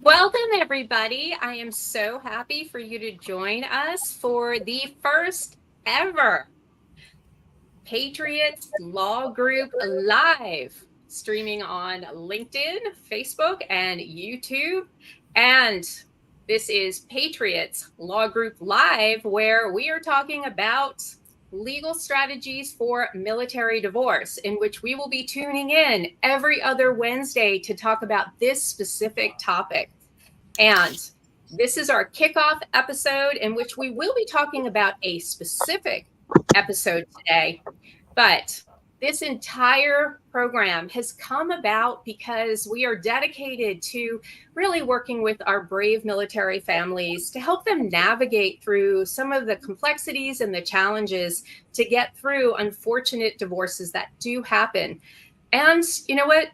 Welcome, everybody. I am so happy for you to join us for the first ever Patriots Law Group Live, streaming on LinkedIn, Facebook, and YouTube. And this is Patriots Law Group Live, where we are talking about legal strategies for military divorce, in which we will be tuning in every other Wednesday to talk about this specific topic. And this is our kickoff episode in which we will be talking about a specific episode today. But this entire program has come about because we are dedicated to really working with our brave military families to help them navigate through some of the complexities and the challenges to get through unfortunate divorces that do happen. And you know what?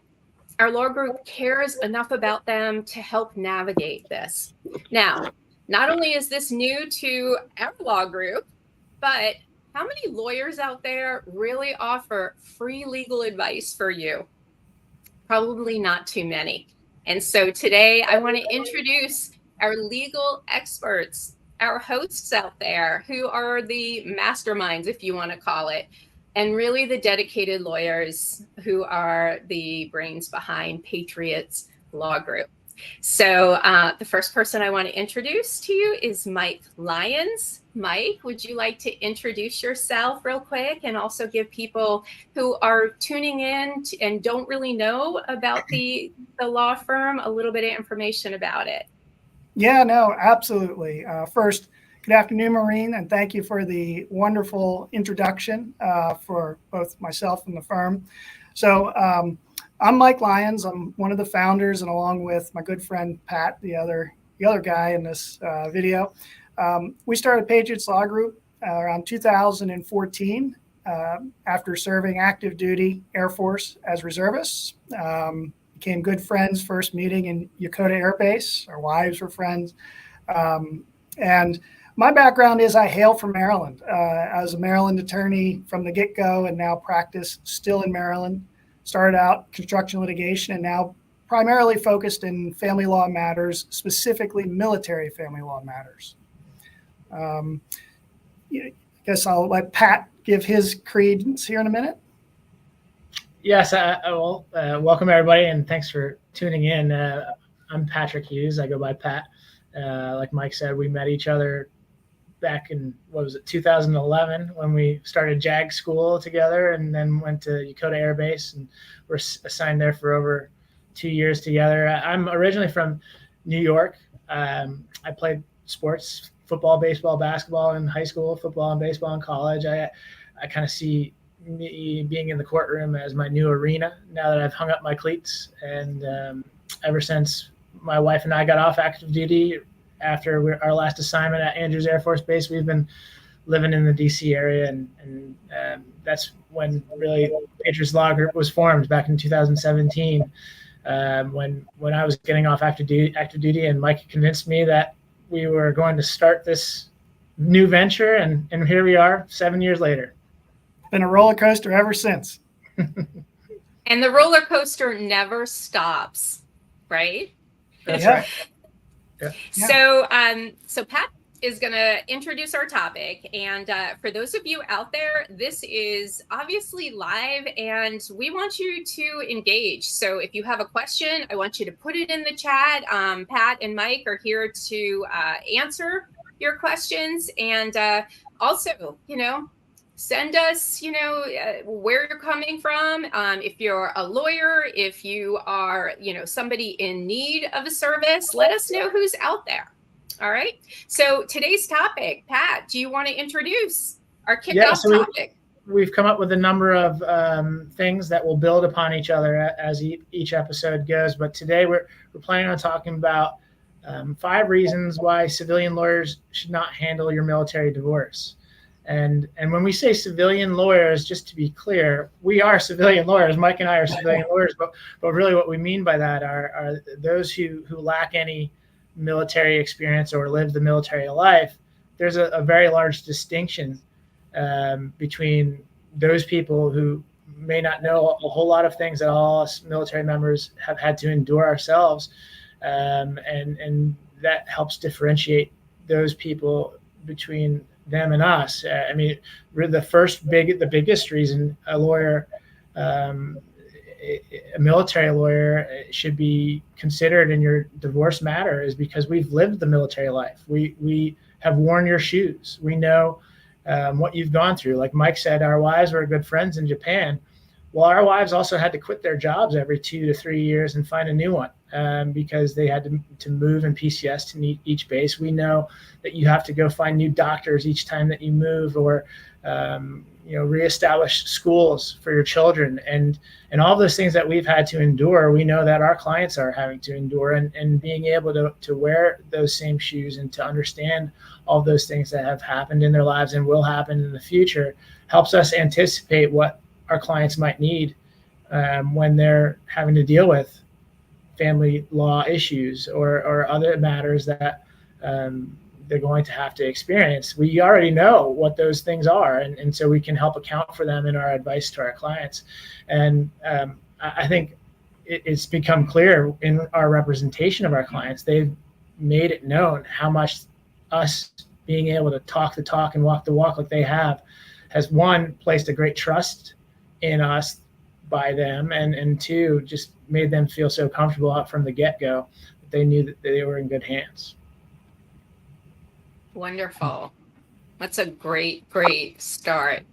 Our law group cares enough about them to help navigate this. Now, not only is this new to our law group, but how many lawyers out there really offer free legal advice for you? Probably not too many. And so today I want to introduce our legal experts, our hosts out there who are the masterminds, if you want to call it, and really the dedicated lawyers who are the brains behind Patriots Law Group. So the first person I want to introduce to you is Mike Lyons. Mike, would you like to introduce yourself real quick and also give people who are tuning in and don't really know about the law firm a little bit of information about it? Yeah, no, absolutely. First, good afternoon, Maureen, and thank you for the wonderful introduction for both myself and the firm. So I'm Mike Lyons. I'm one of the founders, and along with my good friend Pat, the other guy in this video, we started Patriots Law Group around 2014 after serving active duty Air Force as reservists. Became good friends, first meeting in Yokota Air Base. Our wives were friends. And my background is I hail from Maryland. I was a Maryland attorney from the get-go and now practice still in Maryland. Started out construction litigation and now primarily focused in family law matters, specifically military family law matters. I guess I'll let Pat give his credence here in a minute. Yes, I will. Welcome, everybody, and thanks for tuning in. I'm Patrick Hughes. I go by Pat. Like Mike said, we met each other back in, 2011 when we started JAG school together and then went to Yokota Air Base and were assigned there for over 2 years together. I'm originally from New York. I played sports, football, baseball, basketball in high school, football and baseball in college. I kind of see me being in the courtroom as my new arena now that I've hung up my cleats. And ever since my wife and I got off active duty after our last assignment at Andrews Air Force Base, we've been living in the DC area, and that's when really Patriots Law Group was formed back in 2017. When I was getting off active duty, and Mike convinced me that we were going to start this new venture, and here we are 7 years later. Been a roller coaster ever since. And the roller coaster never stops, right? That's right. Yeah. So Pat is going to introduce our topic. And for those of you out there, this is obviously live and we want you to engage. So if you have a question, I want you to put it in the chat. Pat and Mike are here to answer your questions. And also, send us, where you're coming from. If you're a lawyer, if you are, somebody in need of a service, let us know who's out there. All right. So today's topic, Pat, do you want to introduce our kickoff topic? We've come up with a number of things that will build upon each other as each episode goes. But today we're planning on talking about 5 reasons why civilian lawyers should not handle your military divorce. And when we say civilian lawyers, just to be clear, we are civilian lawyers. Mike and I are civilian lawyers, but really what we mean by that are those who lack any military experience or live the military life. There's a very large distinction between those people who may not know a whole lot of things that all us military members have had to endure ourselves, and that helps differentiate those people between them and us. I mean, the biggest reason a lawyer, a military lawyer, should be considered in your divorce matter is because we've lived the military life. We have worn your shoes. We know what you've gone through. Like Mike said, our wives were good friends in Japan. Well, our wives also had to quit their jobs every 2 to 3 years and find a new one because they had to move in PCS to meet each base. We know that you have to go find new doctors each time that you move, or reestablish schools for your children, and all those things that we've had to endure. We know that our clients are having to endure, and being able to wear those same shoes and to understand all those things that have happened in their lives and will happen in the future helps us anticipate what our clients might need when they're having to deal with family law issues or other matters that they're going to have to experience. We already know what those things are, and so we can help account for them in our advice to our clients. And I think it's become clear in our representation of our clients. They've made it known how much us being able to talk the talk and walk the walk like they have has, one, placed a great trust in us by them, and two, just made them feel so comfortable out from the get-go that they knew that they were in good hands. Wonderful. That's a great start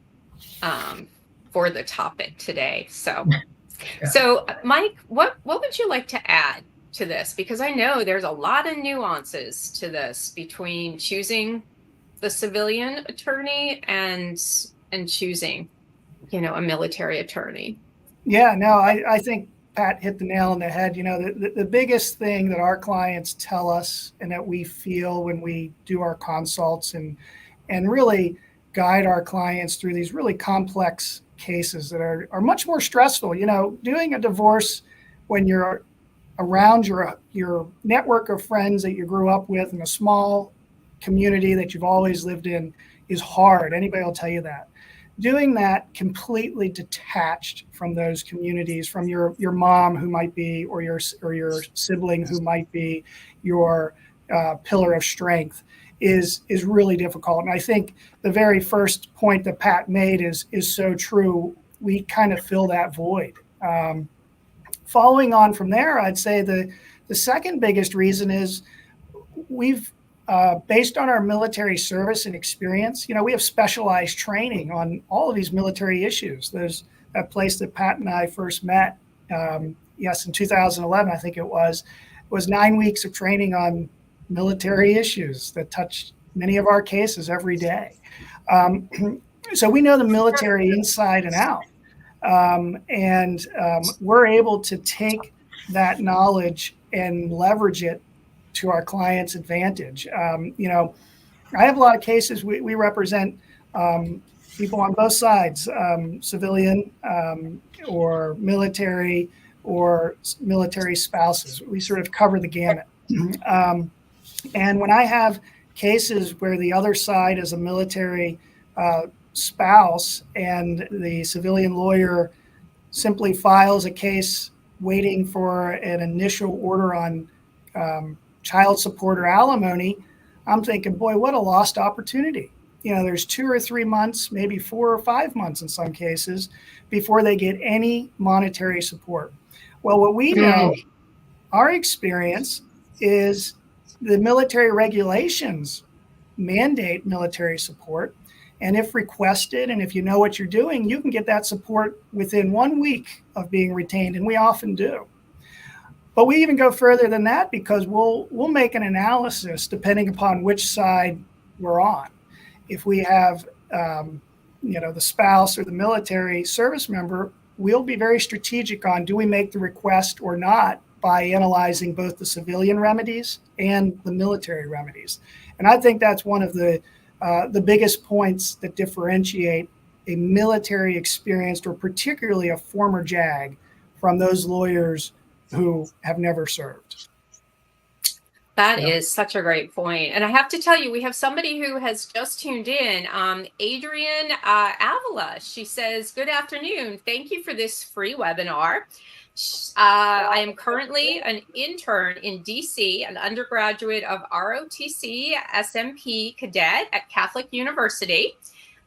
for the topic today. So, Yeah. So Mike, what would you like to add to this? Because I know there's a lot of nuances to this between choosing the civilian attorney and choosing, a military attorney. Yeah, no, I think Pat hit the nail on the head. The biggest thing that our clients tell us and that we feel when we do our consults and really guide our clients through these really complex cases that are much more stressful. Doing a divorce when you're around your network of friends that you grew up with in a small community that you've always lived in is hard. Anybody will tell you that. Doing that completely detached from those communities, from your mom who might be, or your sibling who might be your pillar of strength, is really difficult. And I think the very first point that Pat made is so true. We kind of fill that void. Following on from there, I'd say the second biggest reason is we've based on our military service and experience, we have specialized training on all of these military issues. There's that place that Pat and I first met, in 2011, I think it was 9 weeks of training on military issues that touched many of our cases every day. So we know the military inside and out. And we're able to take that knowledge and leverage it to our clients' advantage. I have a lot of cases. We represent people on both sides, civilian or military spouses. We sort of cover the gamut. And when I have cases where the other side is a military spouse and the civilian lawyer simply files a case waiting for an initial order on child support or alimony, I'm thinking, boy, what a lost opportunity. There's 2 or 3 months, maybe 4 or 5 months in some cases, before they get any monetary support. Well, what we know, our experience is the military regulations mandate military support. And if requested, and if you know what you're doing, you can get that support within 1 week of being retained, and we often do. But we even go further than that because we'll make an analysis depending upon which side we're on. If we have, the spouse or the military service member, we'll be very strategic on do we make the request or not by analyzing both the civilian remedies and the military remedies. And I think that's one of the biggest points that differentiate a military experienced or particularly a former JAG from those lawyers who have never served. That is such a great point. And I have to tell you, we have somebody who has just tuned in, Adrian Avila. She says, good afternoon. Thank you for this free webinar. I am currently an intern in DC, an undergraduate of ROTC SMP cadet at Catholic University.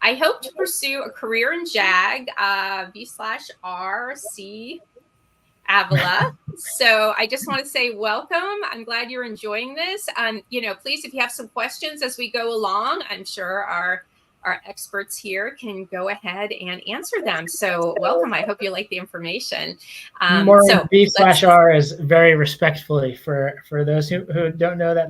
I hope to pursue a career in JAG, V/RC Avila. So I just want to say welcome. I'm glad you're enjoying this. Please, if you have some questions as we go along, I'm sure our experts here can go ahead and answer them. So welcome. I hope you like the information. So B/R is very respectfully for those who don't know that.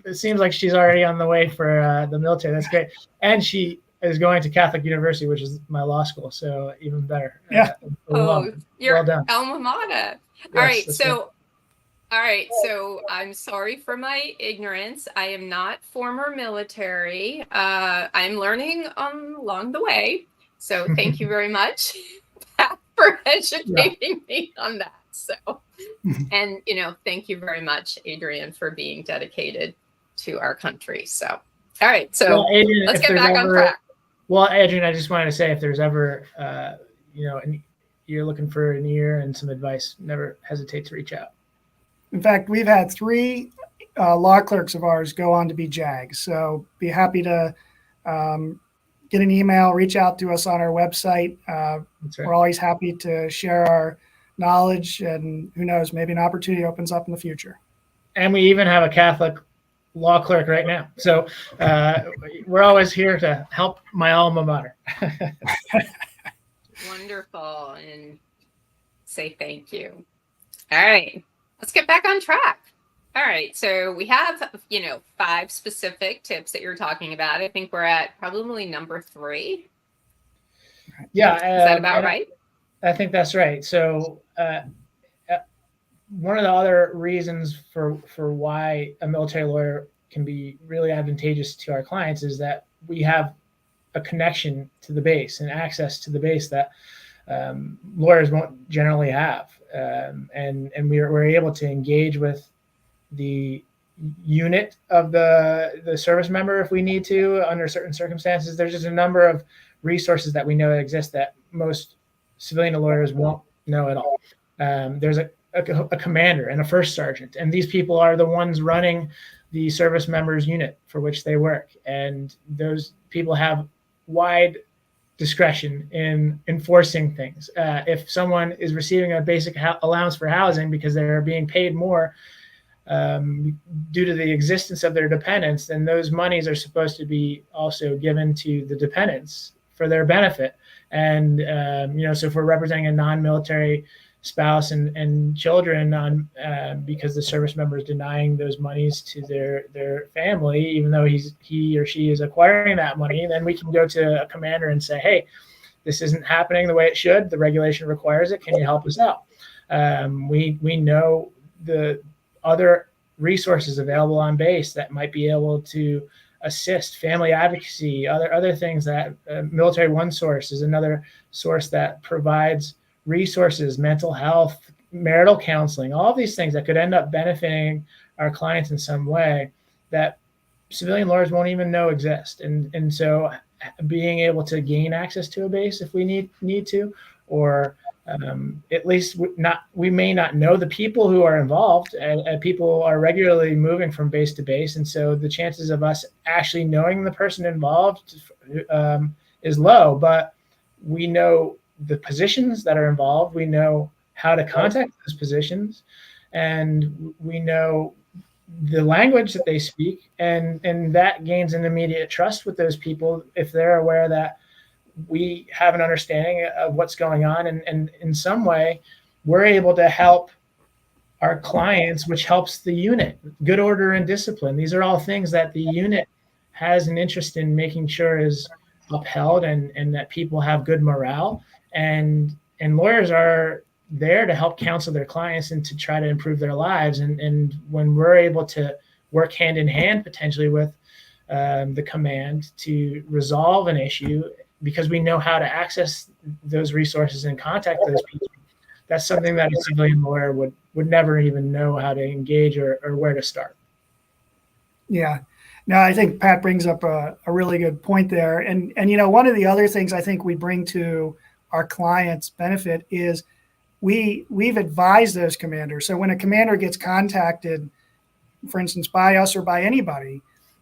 It seems like she's already on the way for the military. That's great. And she is going to Catholic University, which is my law school. So even better. Yeah. Your well done. Alma mater. Yes, all right. So I'm sorry for my ignorance. I am not former military. I'm learning along the way. So thank you very much for educating me on that. So, and thank you very much, Adrian, for being dedicated to our country. So, all right. So well, Adrian, let's get back on track. Well, Adrian, I just wanted to say, if there's ever, you're looking for an ear and some advice, never hesitate to reach out. In fact, we've had 3 law clerks of ours go on to be JAGs. So be happy to get an email, reach out to us on our website. That's right. We're always happy to share our knowledge, and who knows, maybe an opportunity opens up in the future. And we even have a Catholic law clerk right now. So we're always here to help my alma mater. Wonderful. And say thank you. All right. Let's get back on track. All right. So we have, 5 specific tips that you're talking about. I think we're at probably number 3. Yeah. Is that about right? I think that's right. So one of the other reasons for why a military lawyer can be really advantageous to our clients is that we have a connection to the base and access to the base that lawyers won't generally have. And we're able to engage with the unit of the service member if we need to under certain circumstances. There's just a number of resources that we know that exist that most civilian lawyers won't know at all. There's a commander and a first sergeant, and these people are the ones running the service members unit for which they work. And those people have wide discretion in enforcing things. If someone is receiving a basic allowance for housing because they're being paid more due to the existence of their dependents, then those monies are supposed to be also given to the dependents for their benefit. And so if we're representing a non-military spouse and children on because the service member is denying those monies to their family, even though he or she is acquiring that money, then we can go to a commander and say, hey, this isn't happening the way it should. The regulation requires it. Can you help us out? We know the other resources available on base that might be able to assist, family advocacy, other things. That Military One Source is another source that provides resources, mental health, marital counseling, all of these things that could end up benefiting our clients in some way that civilian lawyers won't even know exist. And so being able to gain access to a base if we need to, or at least we may not know the people who are involved, and people are regularly moving from base to base. And so the chances of us actually knowing the person involved is low, but we know the positions that are involved, we know how to contact those positions, and we know the language that they speak, and that gains an immediate trust with those people if they're aware that we have an understanding of what's going on, and in some way we're able to help our clients, which helps the unit. Good order and discipline, these are all things that the unit has an interest in making sure is upheld, and that people have good morale. And lawyers are there to help counsel their clients and to try to improve their lives. And when we're able to work hand in hand potentially with the command to resolve an issue because we know how to access those resources and contact those people, that's something that a civilian lawyer would never even know how to engage or where to start. Yeah. No, I think Pat brings up a really good point there. And one of the other things I think we bring to our clients' benefit is we've advised those commanders. So when a commander gets contacted, for instance, by us or by anybody,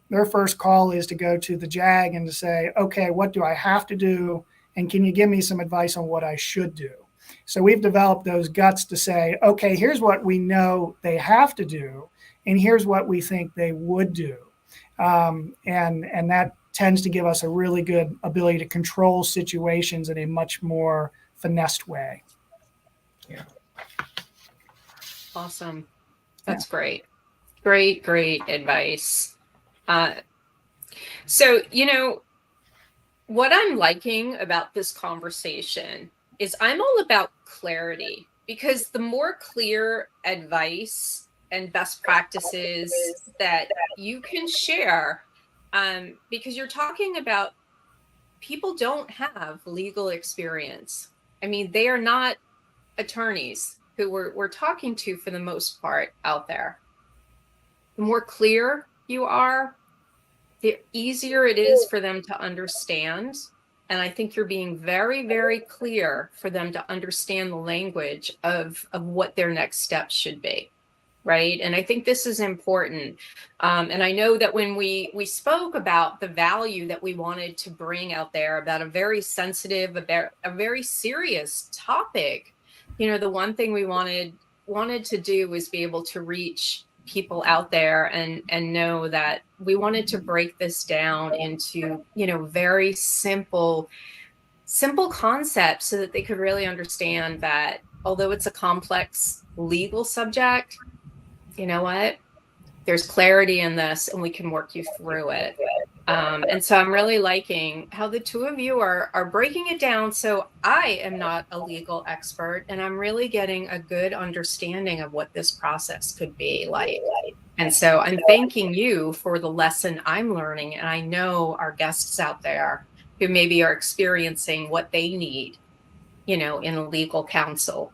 their first call is to go to the JAG and to say, okay, what do I have to do? And can you give me some advice on what I should do? So we've developed those guts to say, okay, here's what we know they have to do, and here's what we think they would do. And that tends to give us a really good ability to control situations in a much more finessed way. Yeah. Awesome. That's great. Great advice. So, what I'm liking about this conversation is I'm all about clarity, because the more clear advice and best practices that you can share, because you're talking about people don't have legal experience. I mean, they are not attorneys who we're talking to for the most part out there. The more clear you are, the easier it is for them to understand. And I think you're being very, very clear for them to understand the language of what their next steps should be. Right. And I think this is important. And I know that when we spoke about the value that we wanted to bring out there about a very sensitive, about a very serious topic, the one thing we wanted to do was be able to reach people out there and know that we wanted to break this down into, very simple concepts so that they could really understand that although it's a complex legal subject, you know what? There's clarity in this and we can work you through it. And so I'm really liking how the two of you are breaking it down. So I am not a legal expert, and I'm really getting a good understanding of what this process could be like. And so I'm thanking you for the lesson I'm learning. And I know our guests out there who maybe are experiencing what they need, in legal counsel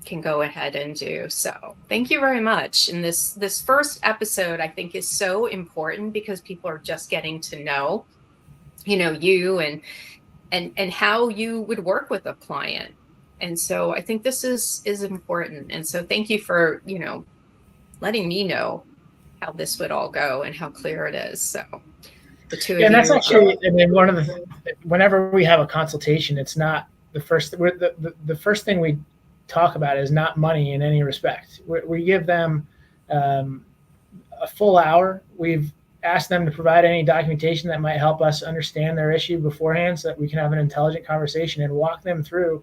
can go ahead and do. So thank you very much. And this first episode, I think, is so important because people are just getting to know, you and how you would work with a client. And so I think this is important. And so thank you for, letting me know how this would all go and how clear it is. So the two of you. And that's actually, one of the, whenever we have a consultation, it's not the first, the first thing we talk about is not money in any respect. We give them a full hour. We've asked them to provide any documentation that might help us understand their issue beforehand so that we can have an intelligent conversation and walk them through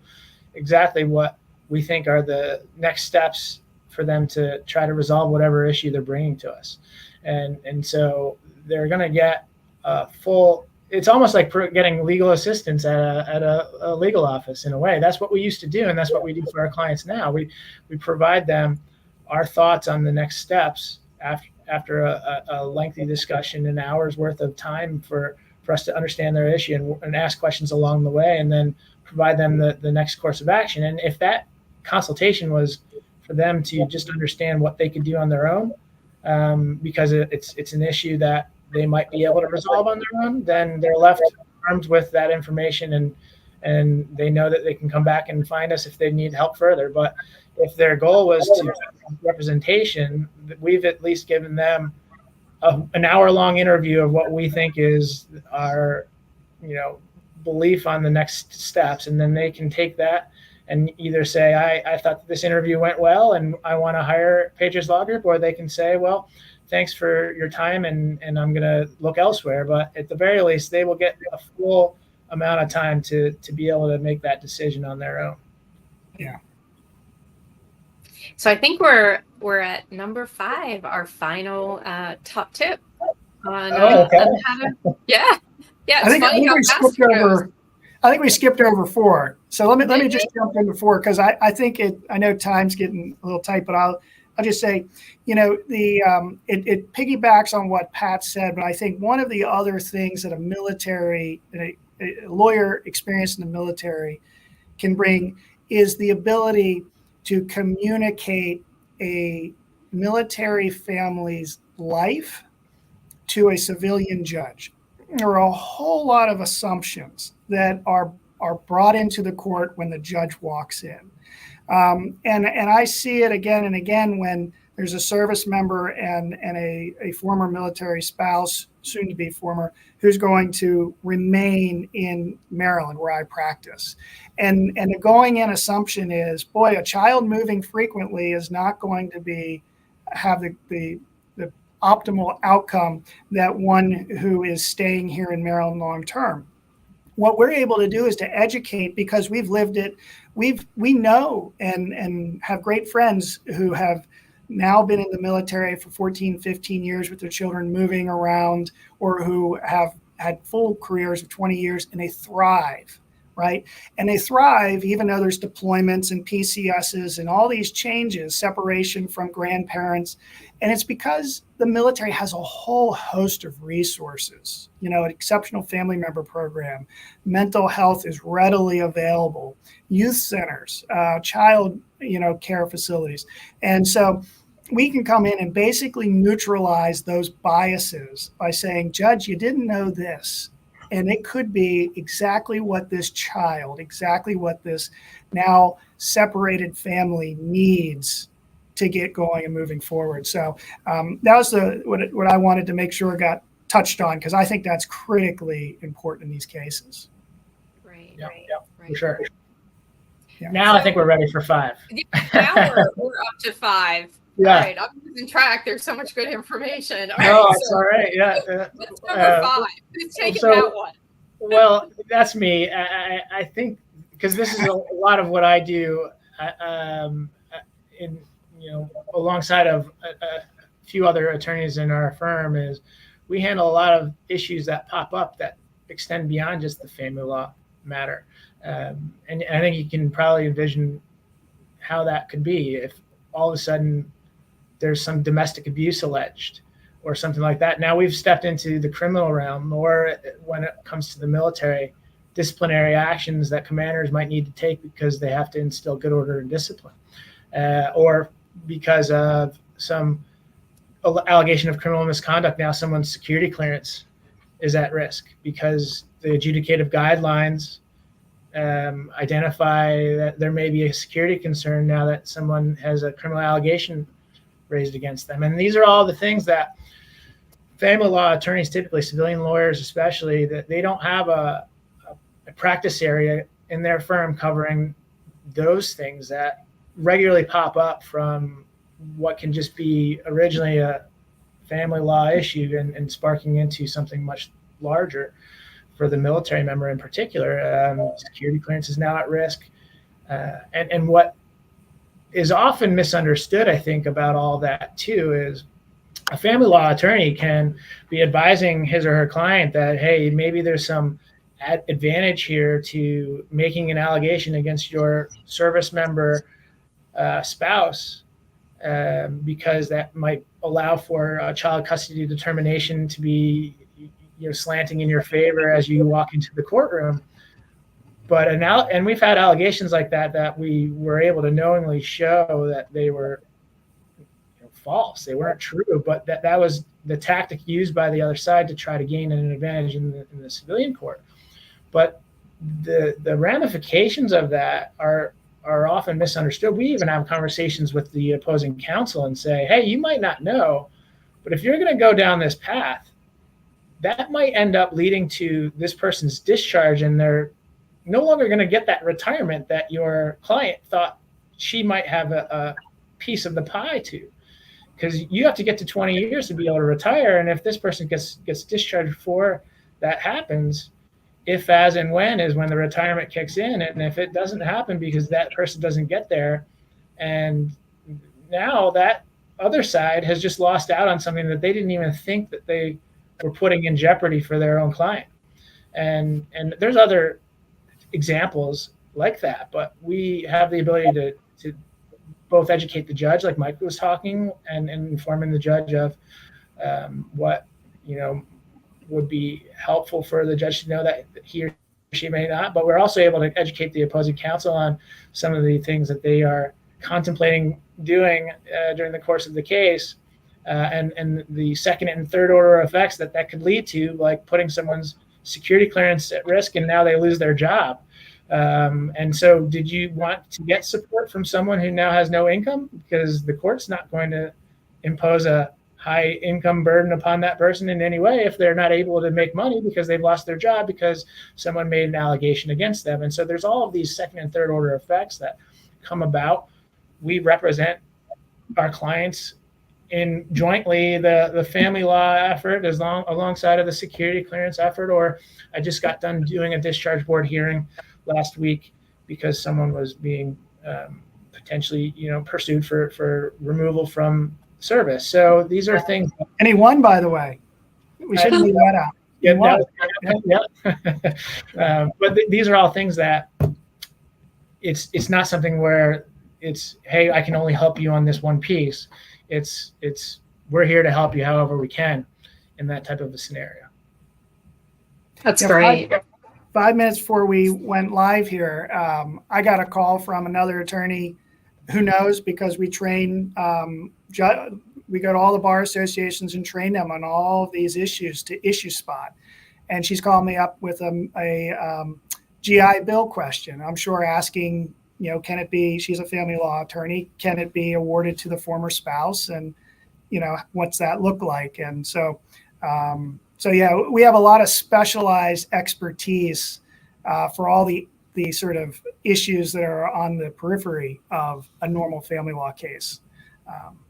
exactly what we think are the next steps for them to try to resolve whatever issue they're bringing to us. And so they're going to get a full, it's almost like getting legal assistance at a legal office in a way. That's what we used to do, and that's what we do for our clients now. We provide them our thoughts on the next steps after a lengthy discussion, an hour's worth of time for us to understand their issue and ask questions along the way, and then provide them the next course of action. And if that consultation was for them to just understand what they could do on their own, because it's an issue that they might be able to resolve on their own, then they're left armed with that information, and they know that they can come back and find us if they need help further. But if their goal was to representation, we've at least given them an hour-long interview of what we think is our, belief on the next steps, and then they can take that and either say, I thought this interview went well and I want to hire Patriots Law Group, or they can say, well, thanks for your time and I'm going to look elsewhere. But at the very least, they will get a full amount of time to be able to make that decision on their own. Yeah. So I think we're at number 5, our final top tip on, okay. on how to, yeah. I think we skipped over 4. So let me just jump into 4, because I think I know time's getting a little tight, but I'll just say, it piggybacks on what Pat said, but I think one of the other things that a lawyer experienced in the military can bring is the ability to communicate a military family's life to a civilian judge. There are a whole lot of assumptions that are brought into the court when the judge walks in. And I see it again and again when there's a service member and a former military spouse, soon to be former, who's going to remain in Maryland where I practice. And the going in assumption is, boy, a child moving frequently is not going to have the optimal outcome that one who is staying here in Maryland long term. What we're able to do is to educate, because we've lived it. We know and have great friends who have now been in the military for 14, 15 years with their children moving around, or who have had full careers of 20 years, and they thrive, right? And they thrive even though there's deployments and PCSs and all these changes, separation from grandparents. And it's because the military has a whole host of resources, an exceptional family member program, mental health is readily available, youth centers, child, care facilities. And so we can come in and basically neutralize those biases by saying, Judge, you didn't know this. And it could be exactly what this child, exactly what this now separated family needs to get going and moving forward. So that was what I wanted to make sure got touched on, because I think that's critically important in these cases. Right. Yeah, Right. For sure. Yeah. Now I think we're ready for 5. Now we're up to 5. Yeah. All right, I'm losing track. There's so much good information. All No, right, it's all right. Yeah. What's number 5? Who's taking that one? Well, that's me. I think because this is a lot of what I do in alongside of a few other attorneys in our firm, is we handle a lot of issues that pop up that extend beyond just the family law matter. And I think you can probably envision how that could be if all of a sudden there's some domestic abuse alleged or something like that. Now we've stepped into the criminal realm, or when it comes to the military, disciplinary actions that commanders might need to take because they have to instill good order and discipline, or because of some allegation of criminal misconduct. Now someone's security clearance is at risk because the adjudicative guidelines identify that there may be a security concern now that someone has a criminal allegation raised against them. And these are all the things that family law attorneys, typically civilian lawyers especially, that they don't have a practice area in their firm covering those things that regularly pop up from what can just be originally a family law issue and sparking into something much larger for the military member in particular. Security clearance is now at risk. And what is often misunderstood, I think, about all that too, is a family law attorney can be advising his or her client that, hey, maybe there's some advantage here to making an allegation against your service member spouse, because that might allow for a child custody determination to be slanting in your favor as you walk into the courtroom. But and we've had allegations like that we were able to knowingly show that they were false. They weren't true, but that was the tactic used by the other side to try to gain an advantage in the civilian court. But the ramifications of that are often misunderstood. We even have conversations with the opposing counsel and say, hey, you might not know, but if you're going to go down this path, that might end up leading to this person's discharge, and they're no longer going to get that retirement that your client thought she might have a piece of the pie to, because you have to get to 20 years to be able to retire. And if this person gets discharged before that happens, if, as, and when is when the retirement kicks in. And if it doesn't happen because that person doesn't get there, and now that other side has just lost out on something that they didn't even think that they were putting in jeopardy for their own client. And there's other examples like that, but we have the ability to both educate the judge, like Mike was talking, and informing the judge of what would be helpful for the judge to know that he or she may not. But we're also able to educate the opposing counsel on some of the things that they are contemplating doing during the course of the case, and the second and third order effects that could lead to, like putting someone's security clearance at risk and now they lose their job. And so did you want to get support from someone who now has no income? Because the court's not going to impose a high income burden upon that person in any way if they're not able to make money because they've lost their job because someone made an allegation against them. And so there's all of these second and third order effects that come about. We represent our clients in jointly the family law effort alongside of the security clearance effort. Or I just got done doing a discharge board hearing last week because someone was being potentially pursued for removal from service. So these are things. And he won, by the way. We shouldn't leave that out. But these are all things that it's not something where it's, hey, I can only help you on this one piece. It's we're here to help you however we can in that type of a scenario. That's great. 5 minutes before we went live here, I got a call from another attorney who knows, because we train, we go to all the bar associations and train them on all of these issues to issue spot. And she's called me up with a GI Bill question. I'm sure asking, can it be, she's a family law attorney, can it be awarded to the former spouse? And, what's that look like? And so, yeah, we have a lot of specialized expertise for all the sort of issues that are on the periphery of a normal family law case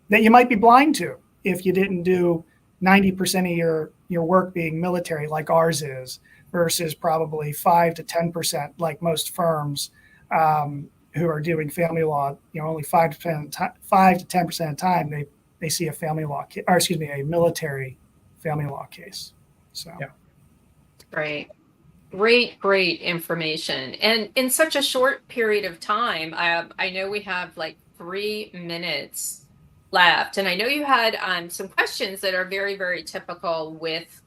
that you might be blind to if you didn't do 90% of your work being military like ours is, versus probably 5 to 10% like most firms who are doing family law. Only 5 to 10% of the time they see a family law a military family law case. So yeah. Great information. And in such a short period of time, I know we have like 3 minutes left, and I know you had some questions that are very, very typical with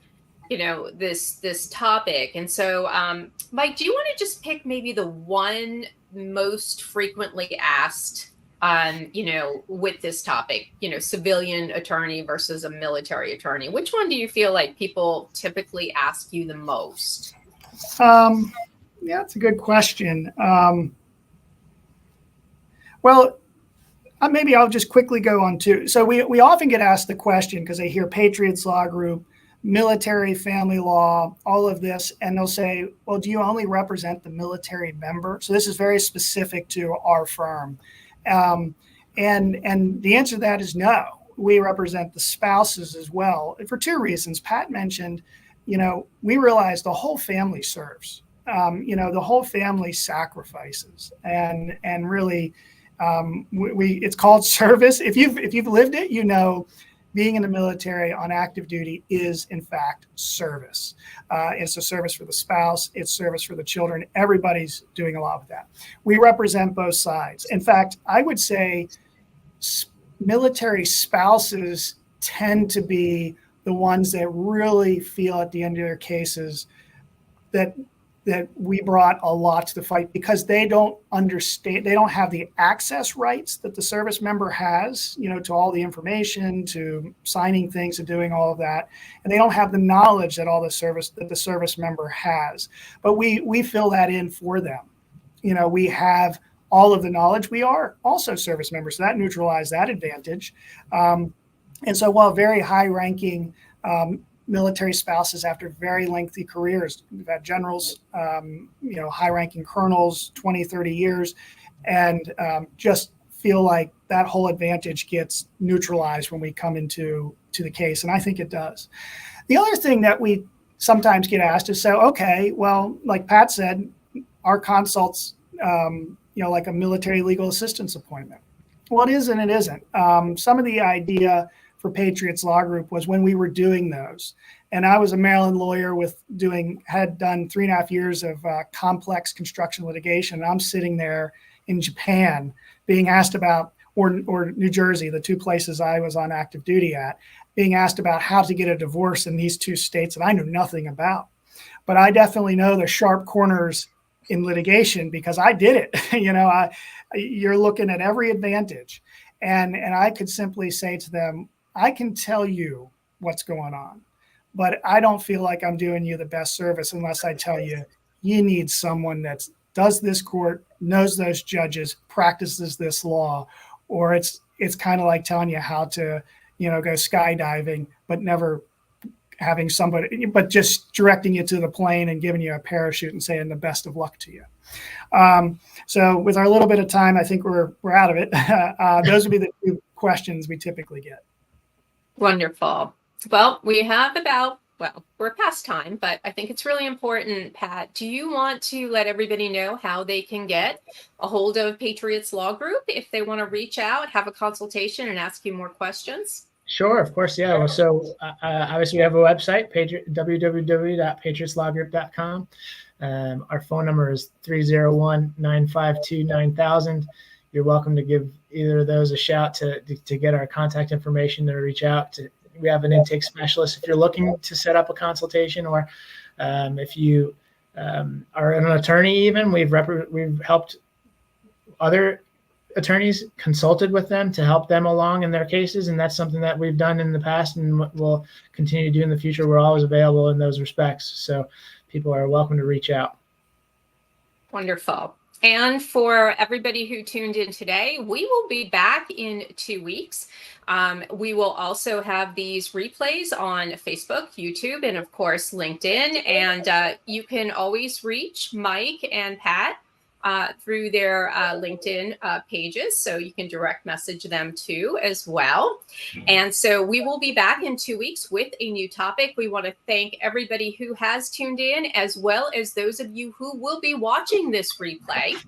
this topic. And so Mike, do you want to just pick maybe the one most frequently asked with this topic, civilian attorney versus a military attorney? Which one do you feel like people typically ask you the most? Yeah, it's a good question. Well, maybe I'll just quickly go on to. So we often get asked the question because they hear Patriots Law Group, military family law, all of this, and they'll say, well, do you only represent the military member? So this is very specific to our firm. And the answer to that is no. We represent the spouses as well, for 2 reasons. Pat mentioned, we realize the whole family serves. The whole family sacrifices, and really, it's called service. If you've lived it, being in the military on active duty is in fact service. It's a service for the spouse. It's service for the children. Everybody's doing a lot with that. We represent both sides. In fact, I would say military spouses tend to be the ones that really feel at the end of their cases that we brought a lot to the fight, because they don't understand, they don't have the access rights that the service member has, to all the information, to signing things and doing all of that. And they don't have the knowledge that the service member has. But we fill that in for them. We have all of the knowledge. We are also service members, so that neutralizes that advantage. And so while very high ranking military spouses after very lengthy careers, we've had generals, high ranking colonels, 20, 30 years, and just feel like that whole advantage gets neutralized when we come into the case. And I think it does. The other thing that we sometimes get asked is, so, okay, well, like Pat said, our consults, like a military legal assistance appointment. Well, it is and it isn't. Some of the idea for Patriots Law Group was when we were doing those. And I was a Maryland lawyer had done 3.5 years of complex construction litigation. And I'm sitting there in Japan being asked about, or New Jersey, the 2 places I was on active duty at, being asked about how to get a divorce in these 2 states that I knew nothing about. But I definitely know the sharp corners in litigation because I did it. You're looking at every advantage. And I could simply say to them, I can tell you what's going on, but I don't feel like I'm doing you the best service unless I tell you, you need someone that's does this court, knows those judges, practices this law, or it's kind of like telling you how to, go skydiving, but never having somebody, but just directing you to the plane and giving you a parachute and saying the best of luck to you. So with our little bit of time, I think we're out of it. Those would be the two questions we typically get. Wonderful. Well, we have we're past time, but I think it's really important, Pat. Do you want to let everybody know how they can get a hold of Patriots Law Group if they want to reach out, have a consultation, and ask you more questions? Sure, of course, yeah. Well, so obviously we have a website, www.patriotslawgroup.com. Our phone number is 301-952-9000. You're welcome to give either of those a shout to get our contact information to reach out to. We have an intake specialist if you're looking to set up a consultation, or if you are an attorney. Even we've helped other attorneys, consulted with them to help them along in their cases, and that's something that we've done in the past and we'll continue to do in the future. We're always available in those respects, so people are welcome to reach out. Wonderful. And for everybody who tuned in today, we will be back in 2 weeks. We will also have these replays on Facebook, YouTube, and of course, LinkedIn. And you can always reach Mike and Pat through their LinkedIn pages. So you can direct message them too as well. And so we will be back in 2 weeks with a new topic. We want to thank everybody who has tuned in, as well as those of you who will be watching this replay.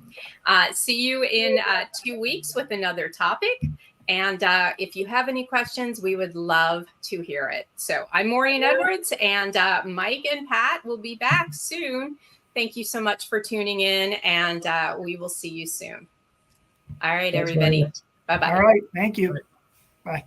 See you in 2 weeks with another topic. And if you have any questions, we would love to hear it. So I'm Maureen Edwards, and Mike and Pat will be back soon. Thank you so much for tuning in, and we will see you soon. All right, everybody. Bye-bye. All right. Thank you. Bye.